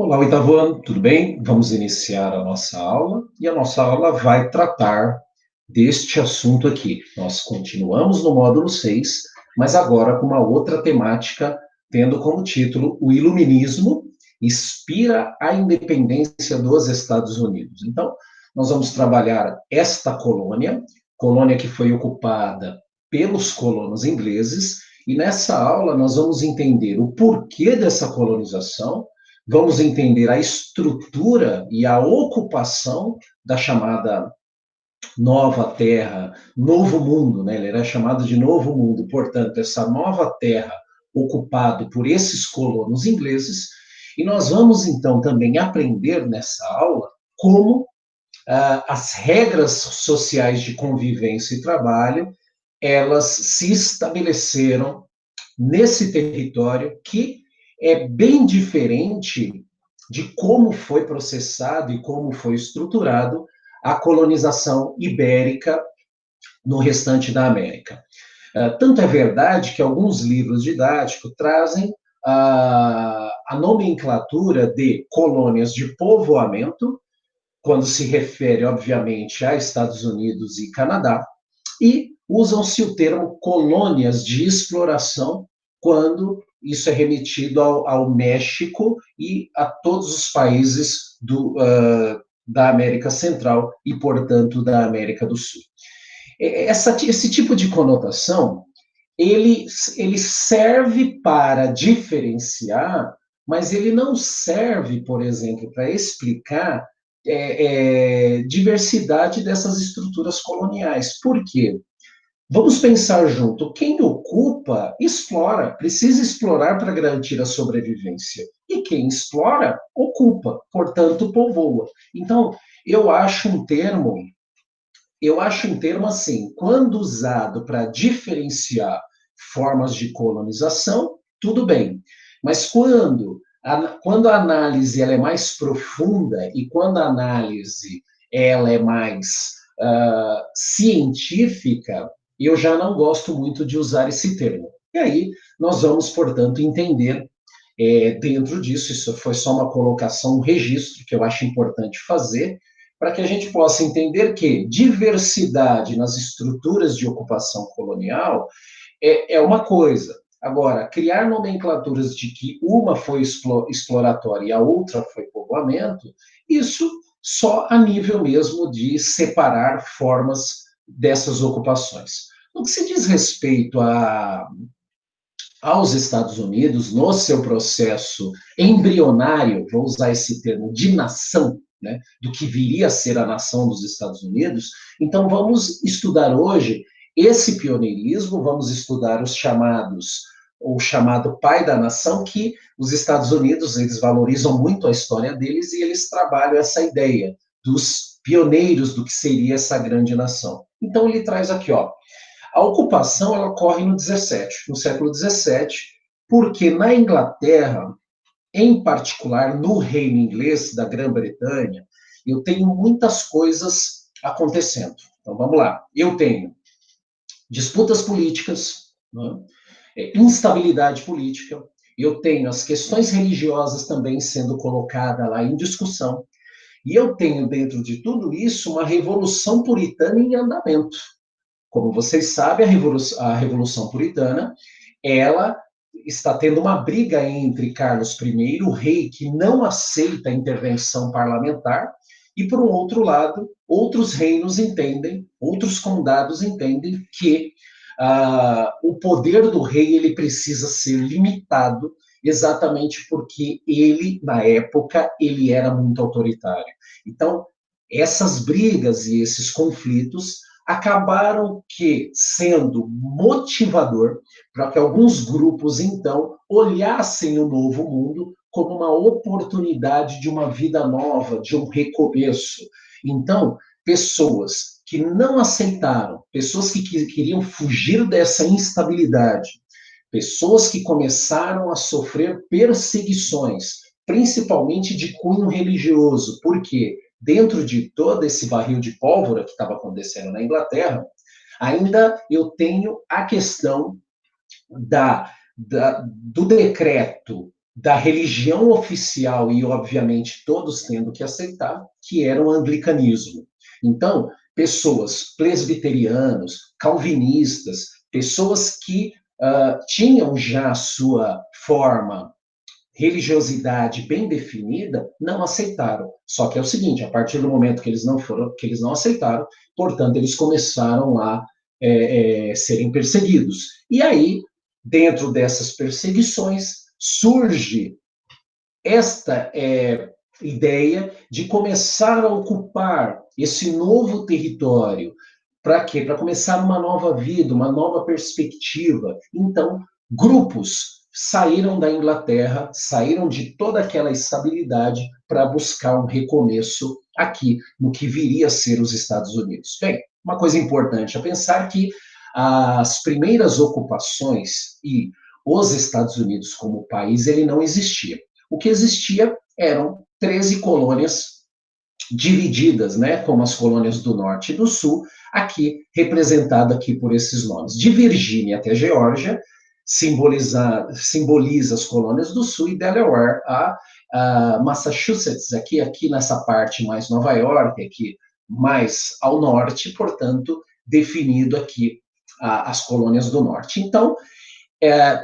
Olá, oitavo ano, tudo bem? Vamos iniciar a nossa aula e a nossa aula vai tratar deste assunto aqui. Nós continuamos no módulo 6, mas agora com uma outra temática, tendo como título O Iluminismo inspira a independência dos Estados Unidos. Então, nós vamos trabalhar esta colônia que foi ocupada pelos colonos ingleses, e nessa aula nós vamos entender o porquê dessa colonização. Vamos entender a estrutura e a ocupação da chamada Nova Terra, Novo Mundo, né? Ele era chamado de Novo Mundo. Portanto, essa nova terra ocupada por esses colonos ingleses. E nós vamos, então, também aprender nessa aula como as regras sociais de convivência e trabalho, elas se estabeleceram nesse território que é bem diferente de como foi processado e como foi estruturado a colonização ibérica no restante da América. Tanto é verdade que alguns livros didáticos trazem a nomenclatura de colônias de povoamento, quando se refere, obviamente, a Estados Unidos e Canadá, e usam-se o termo colônias de exploração quando isso é remetido ao México e a todos os países da América Central e, portanto, da América do Sul. Esse tipo de conotação, ele serve para diferenciar, mas ele não serve, por exemplo, para explicar diversidade dessas estruturas coloniais. Por quê? Vamos pensar junto. Quem ocupa, explora, precisa explorar para garantir a sobrevivência. E quem explora, ocupa, portanto, povoa. Então, eu acho um termo assim, quando usado para diferenciar formas de colonização, tudo bem. Mas quando a análise ela é mais profunda e quando a análise ela é mais científica, eu já não gosto muito de usar esse termo. E aí nós vamos, portanto, entender dentro disso, isso foi só uma colocação, um registro que eu acho importante fazer, para que a gente possa entender que diversidade nas estruturas de ocupação colonial é uma coisa. Agora, criar nomenclaturas de que uma foi exploratória e a outra foi povoamento, isso só a nível mesmo de separar formas dessas ocupações. No que se diz respeito aos Estados Unidos, no seu processo embrionário, vou usar esse termo, de nação, né, do que viria a ser a nação dos Estados Unidos, então vamos estudar hoje esse pioneirismo, vamos estudar o chamado pai da nação, que os Estados Unidos, eles valorizam muito a história deles e eles trabalham essa ideia dos pioneiros do que seria essa grande nação. Então ele traz aqui, ó, a ocupação ela ocorre no século XVII, porque na Inglaterra, em particular no Reino Inglês da Grã-Bretanha, eu tenho muitas coisas acontecendo. Então vamos lá. Eu tenho disputas políticas, né? Instabilidade política, eu tenho as questões religiosas também sendo colocadas lá em discussão, e eu tenho dentro de tudo isso uma revolução puritana em andamento. Como vocês sabem, a Revolução Puritana, ela está tendo uma briga entre Carlos I, o rei que não aceita a intervenção parlamentar, e, por um outro lado, outros reinos entendem, outros condados entendem que o poder do rei ele precisa ser limitado, exatamente porque ele, na época, ele era muito autoritário. Então, essas brigas e esses conflitos acabaram sendo motivador para que alguns grupos, então, olhassem o novo mundo como uma oportunidade de uma vida nova, de um recomeço. Então, pessoas que não aceitaram, pessoas que queriam fugir dessa instabilidade, pessoas que começaram a sofrer perseguições, principalmente de cunho religioso. Por quê? Dentro de todo esse barril de pólvora que estava acontecendo na Inglaterra, ainda eu tenho a questão do decreto da religião oficial, e obviamente todos tendo que aceitar, que era o anglicanismo. Então, pessoas presbiterianos, calvinistas, pessoas que tinham já a sua forma, religiosidade bem definida, não aceitaram. Só que é o seguinte, a partir do momento que eles não aceitaram, portanto, eles começaram a serem perseguidos. E aí, dentro dessas perseguições, surge esta ideia de começar a ocupar esse novo território. Para quê? Para começar uma nova vida, uma nova perspectiva. Então, grupos saíram da Inglaterra, saíram de toda aquela estabilidade para buscar um recomeço aqui, no que viria a ser os Estados Unidos. Bem, uma coisa importante é pensar que as primeiras ocupações e os Estados Unidos como país, ele não existia. O que existia eram 13 colônias divididas, né, como as colônias do Norte e do Sul, aqui representada aqui por esses nomes. De Virgínia até Geórgia, simboliza as colônias do Sul, e Delaware a Massachusetts, aqui nessa parte mais Nova York, aqui mais ao norte, portanto, definido aqui as colônias do Norte. Então,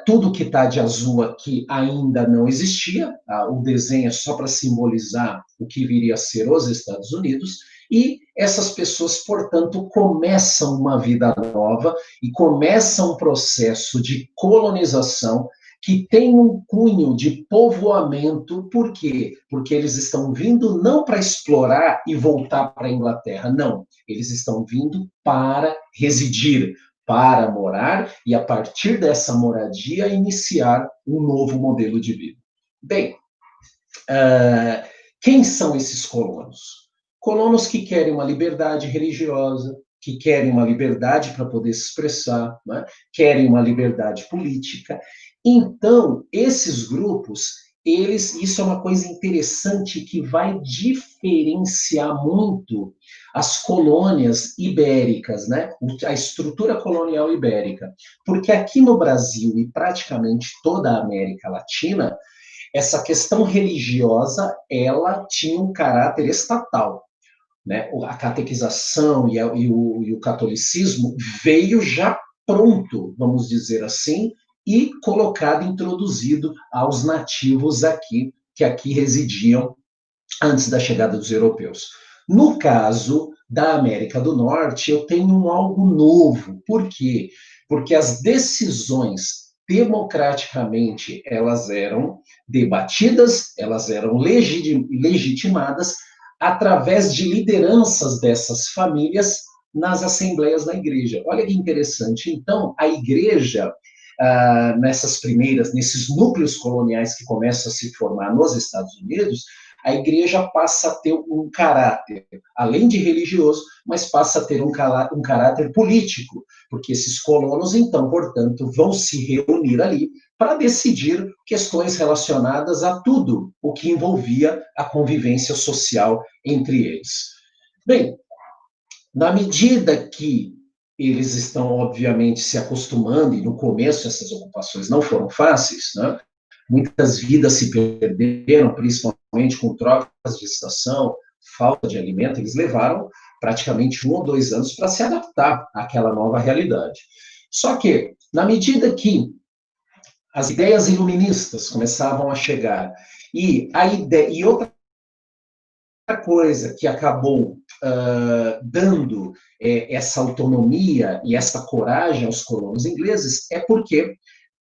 tudo que está de azul aqui ainda não existia, o desenho é só para simbolizar o que viria a ser os Estados Unidos, e essas pessoas, portanto, começam uma vida nova e começam um processo de colonização que tem um cunho de povoamento. Por quê? Porque eles estão vindo não para explorar e voltar para a Inglaterra, não. Eles estão vindo para residir, para morar, e a partir dessa moradia iniciar um novo modelo de vida. Bem, quem são esses colonos? Colonos que querem uma liberdade religiosa, que querem uma liberdade para poder se expressar, né? Querem uma liberdade política. Então, esses grupos, isso é uma coisa interessante que vai diferenciar muito as colônias ibéricas, né? A estrutura colonial ibérica. Porque aqui no Brasil e praticamente toda a América Latina, essa questão religiosa, ela tinha um caráter estatal, né? A catequização e o catolicismo veio já pronto, vamos dizer assim, e colocado, introduzido aos nativos aqui, que aqui residiam antes da chegada dos europeus. No caso da América do Norte, eu tenho algo novo. Por quê? Porque as decisões democraticamente elas eram debatidas, elas eram legitimadas através de lideranças dessas famílias nas assembleias da igreja. Olha que interessante. Então, a igreja, nesses núcleos coloniais que começam a se formar nos Estados Unidos, a igreja passa a ter um caráter, além de religioso, mas passa a ter um caráter político, porque esses colonos, então, portanto, vão se reunir ali para decidir questões relacionadas a tudo o que envolvia a convivência social entre eles. Bem, na medida que eles estão, obviamente, se acostumando, e no começo essas ocupações não foram fáceis, né? Muitas vidas se perderam, principalmente com trocas de estação, falta de alimento, eles levaram praticamente 1 ou 2 anos para se adaptar àquela nova realidade. Só que, na medida que as ideias iluministas começavam a chegar, e outra coisa que acabou dando essa autonomia e essa coragem aos colonos ingleses é porque,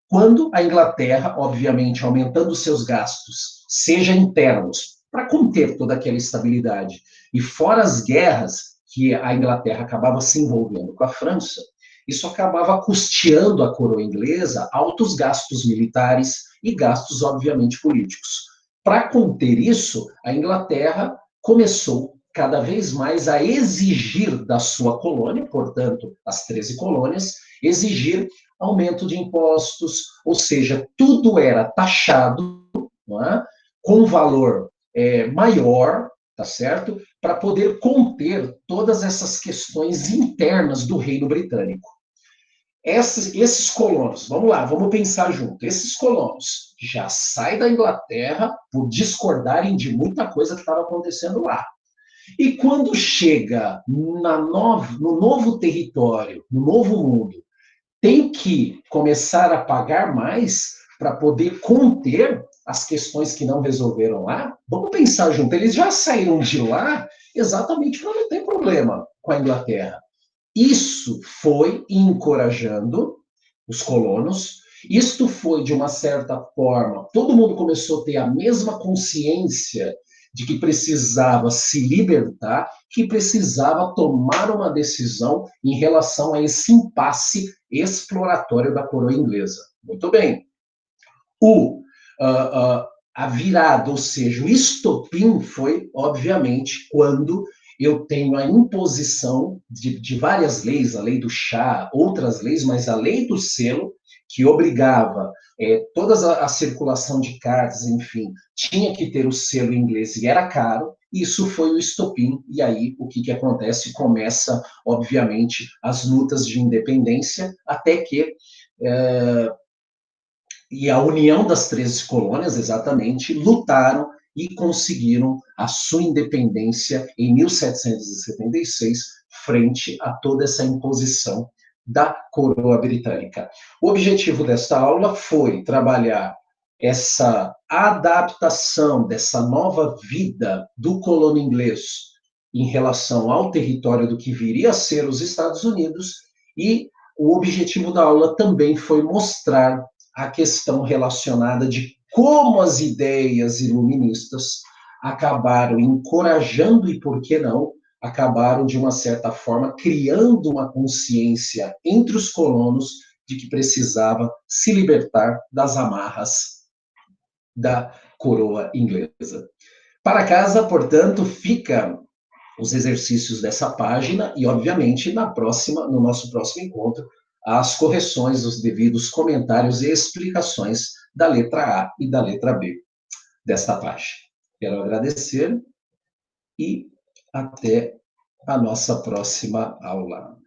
quando a Inglaterra, obviamente, aumentando seus gastos, seja internos, para conter toda aquela estabilidade, e fora as guerras que a Inglaterra acabava se envolvendo com a França, isso acabava custeando a coroa inglesa altos gastos militares e gastos, obviamente, políticos. Para conter isso, a Inglaterra começou cada vez mais a exigir da sua colônia, portanto, as 13 colônias, exigir aumento de impostos, ou seja, tudo era taxado, não é? Com valor maior, tá certo? Para poder conter todas essas questões internas do Reino Britânico. esses colonos, vamos lá, vamos pensar junto, esses colonos já saem da Inglaterra por discordarem de muita coisa que estava acontecendo lá. E quando chega no novo território, no novo mundo, tem que começar a pagar mais para poder conter as questões que não resolveram lá? Vamos pensar junto. Eles já saíram de lá exatamente para não ter problema com a Inglaterra. Isso foi encorajando os colonos, isto foi, de uma certa forma, todo mundo começou a ter a mesma consciência de que precisava se libertar, que precisava tomar uma decisão em relação a esse impasse exploratório da coroa inglesa. Muito bem. A virada, ou seja, o estopim foi, obviamente, quando eu tenho a imposição de várias leis, a lei do chá, outras leis, mas a lei do selo, que obrigava toda a circulação de cartas, enfim, tinha que ter o selo inglês e era caro. Isso foi o estopim, e aí o que acontece? Começa, obviamente, as lutas de independência, até que e a união das 13 colônias, exatamente, lutaram e conseguiram a sua independência em 1776, frente a toda essa imposição da coroa britânica. O objetivo desta aula foi trabalhar essa adaptação dessa nova vida do colono inglês em relação ao território do que viria a ser os Estados Unidos, e o objetivo da aula também foi mostrar a questão relacionada de como as ideias iluministas acabaram encorajando e, por que não, acabaram, de uma certa forma, criando uma consciência entre os colonos de que precisava se libertar das amarras da coroa inglesa. Para casa, portanto, fica os exercícios dessa página e, obviamente, no nosso próximo encontro, as correções, os devidos comentários e explicações da letra A e da letra B desta página. Quero agradecer e até a nossa próxima aula.